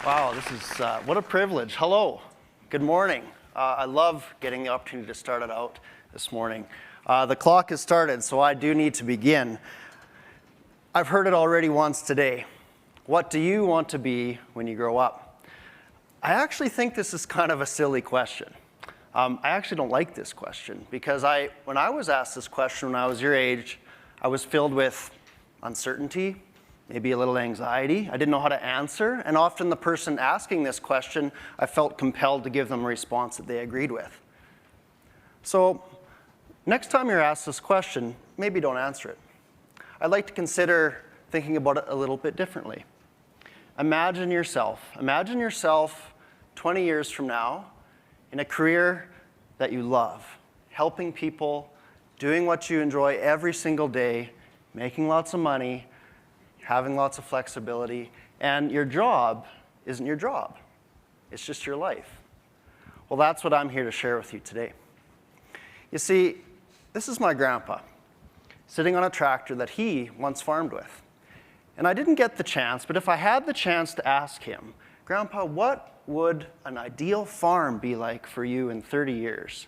Wow, this is, what a privilege. Hello, good morning. I love getting the opportunity to start it out this morning. The clock has started, so I do need to begin. I've heard it already once today. What do you want to be when you grow up? I actually think this is kind of a silly question. I actually don't like this question because when I was asked this question when I was your age, I was filled with uncertainty, maybe a little anxiety. I didn't know how to answer, and often the person asking this question, I felt compelled to give them a response that they agreed with. So next time you're asked this question, maybe don't answer it. I'd like to consider thinking about it a little bit differently. Imagine yourself 20 years from now in a career that you love, helping people, doing what you enjoy every single day, making lots of money, having lots of flexibility, and your job isn't your job. It's just your life. Well, that's what I'm here to share with you today. You see, this is my grandpa, sitting on a tractor that he once farmed with. And I didn't get the chance, but if I had the chance to ask him, Grandpa, what would an ideal farm be like for you in 30 years?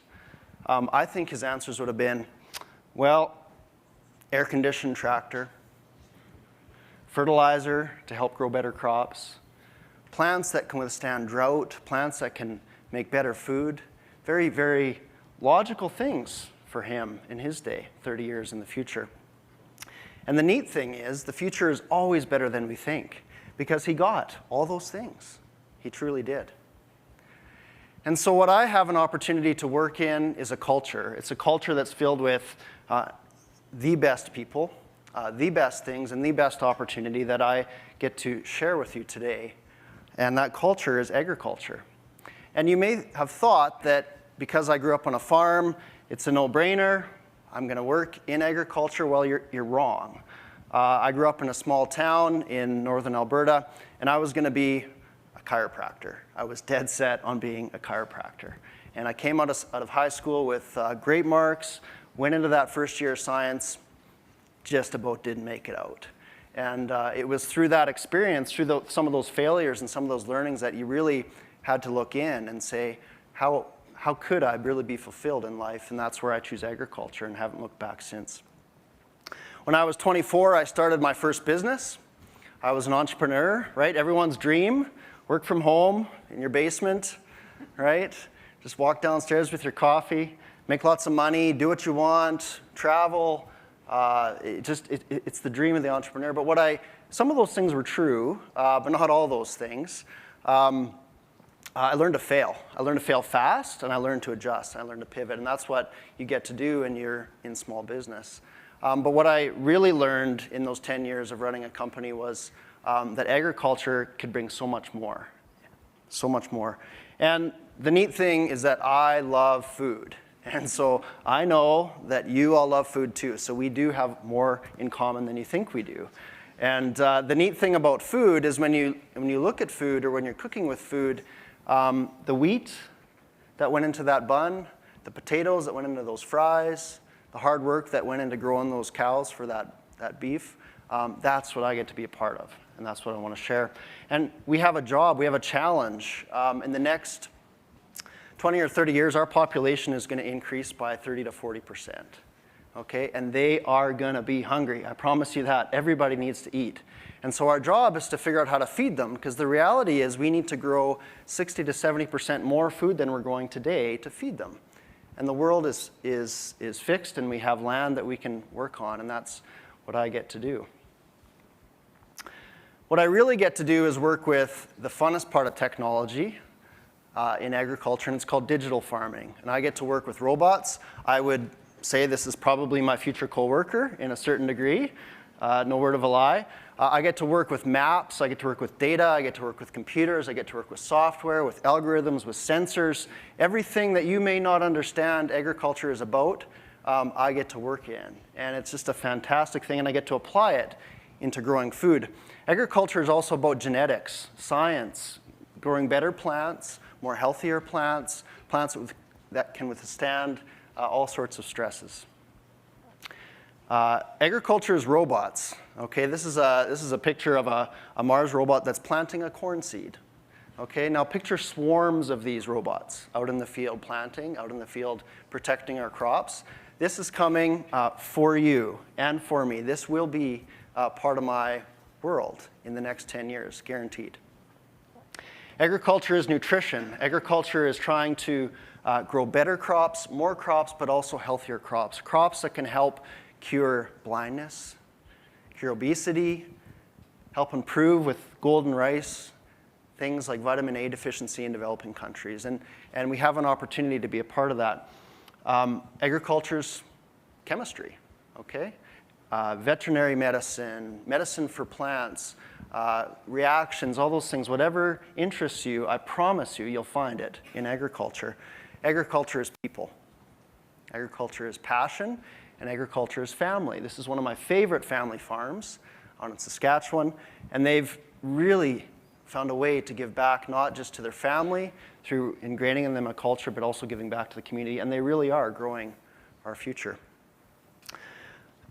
I think his answers would have been, well, air-conditioned tractor, fertilizer to help grow better crops, plants that can withstand drought, plants that can make better food. Very, very logical things for him in his day, 30 years in the future. And the neat thing is, the future is always better than we think, because he got all those things. He truly did. And so what I have an opportunity to work in is a culture. It's a culture that's filled with the best people, the best things, and the best opportunity that I get to share with you today. And that culture is agriculture. And you may have thought that because I grew up on a farm, it's a no-brainer. I'm going to work in agriculture. Well, you're wrong. I grew up in a small town in northern Alberta, and I was going to be a chiropractor. I was dead set on being a chiropractor. And I came out of high school with great marks, went into that first year of science, just about didn't make it out. And it was through that experience, through some of those failures and some of those learnings that you really had to look in and say, how could I really be fulfilled in life? And that's where I choose agriculture and haven't looked back since. When I was 24, I started my first business. I was an entrepreneur, right? Everyone's dream, work from home in your basement, right? Just walk downstairs with your coffee, make lots of money, do what you want, travel. It's the dream of the entrepreneur. But some of those things were true, but not all those things. I learned to fail. I learned to fail fast, and I learned to adjust. I learned to pivot, and that's what you get to do when you're in small business. But what I really learned in those 10 years of running a company was that agriculture could bring so much more, so much more. And the neat thing is that I love food. And so I know that you all love food too, so we do have more in common than you think we do. And the neat thing about food is when you look at food or when you're cooking with food, the wheat that went into that bun, the potatoes that went into those fries, the hard work that went into growing those cows for that beef, that's what I get to be a part of, and that's what I want to share. And we have a job, we have a challenge. In the next 20 or 30 years, our population is going to increase by 30 to 40%. Okay? And they are going to be hungry. I promise you that. Everybody needs to eat. And so our job is to figure out how to feed them, because the reality is we need to grow 60 to 70% more food than we're growing today to feed them. And the world is fixed, and we have land that we can work on, and that's what I get to do. What I really get to do is work with the funnest part of technology in agriculture, and it's called digital farming. And I get to work with robots. I would say this is probably my future coworker in a certain degree, no word of a lie. I get to work with maps, I get to work with data, I get to work with computers, I get to work with software, with algorithms, with sensors. Everything that you may not understand agriculture is about, I get to work in. And it's just a fantastic thing, and I get to apply it into growing food. Agriculture is also about genetics, science, growing better plants, more healthier plants, plants that can withstand all sorts of stresses. Agriculture is robots. Okay, this is a picture of a Mars robot that's planting a corn seed. Okay, now picture swarms of these robots out in the field planting, out in the field protecting our crops. This is coming for you and for me. This will be part of my world in the next 10 years, guaranteed. Agriculture is nutrition. Agriculture is trying to grow better crops, more crops, but also healthier crops. Crops that can help cure blindness, cure obesity, help improve with golden rice, things like vitamin A deficiency in developing countries. And we have an opportunity to be a part of that. Agriculture's chemistry, okay? Veterinary medicine, medicine for plants, reactions, all those things, whatever interests you, I promise you, you'll find it in agriculture. Agriculture is people. Agriculture is passion, and agriculture is family. This is one of my favorite family farms out in Saskatchewan, and they've really found a way to give back not just to their family through ingraining in them a culture, but also giving back to the community, and they really are growing our future.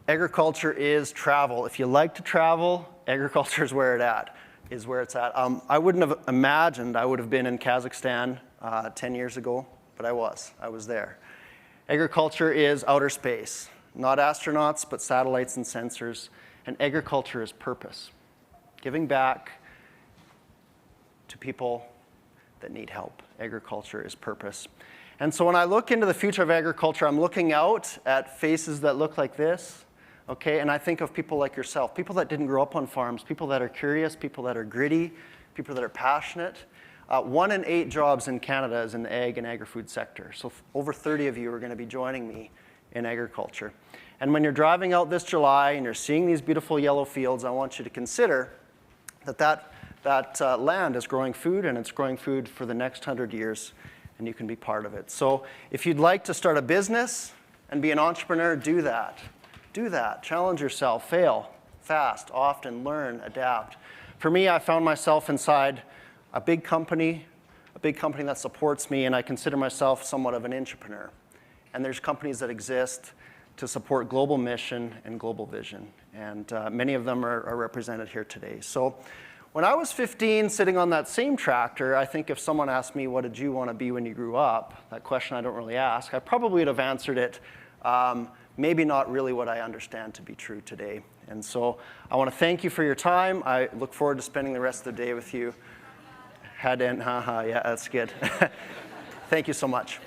Agriculture is travel. If you like to travel, agriculture is where it's at. I wouldn't have imagined I would have been in Kazakhstan 10 years ago, but I was there. Agriculture is outer space, not astronauts, but satellites and sensors, and agriculture is purpose, giving back to people that need help. Agriculture is purpose. And so when I look into the future of agriculture, I'm looking out at faces that look like this, okay? And I think of people like yourself, people that didn't grow up on farms, people that are curious, people that are gritty, people that are passionate. 1 in 8 jobs in Canada is in the ag and agri-food sector. So over 30 of you are going to be joining me in agriculture. And when you're driving out this July and you're seeing these beautiful yellow fields, I want you to consider that land is growing food, and it's growing food for the next 100 years, and you can be part of it. So if you'd like to start a business and be an entrepreneur, do that. Do that. Challenge yourself. Fail fast, often, learn, adapt. For me, I found myself inside a big company that supports me, and I consider myself somewhat of an entrepreneur. And there's companies that exist to support global mission and global vision, and many of them are represented here today. So when I was 15, sitting on that same tractor, I think if someone asked me, what did you want to be when you grew up? That question I don't really ask. I probably would have answered it, maybe not really what I understand to be true today. And so I want to thank you for your time. I look forward to spending the rest of the day with you. Head in, haha, yeah, that's good. Thank you so much.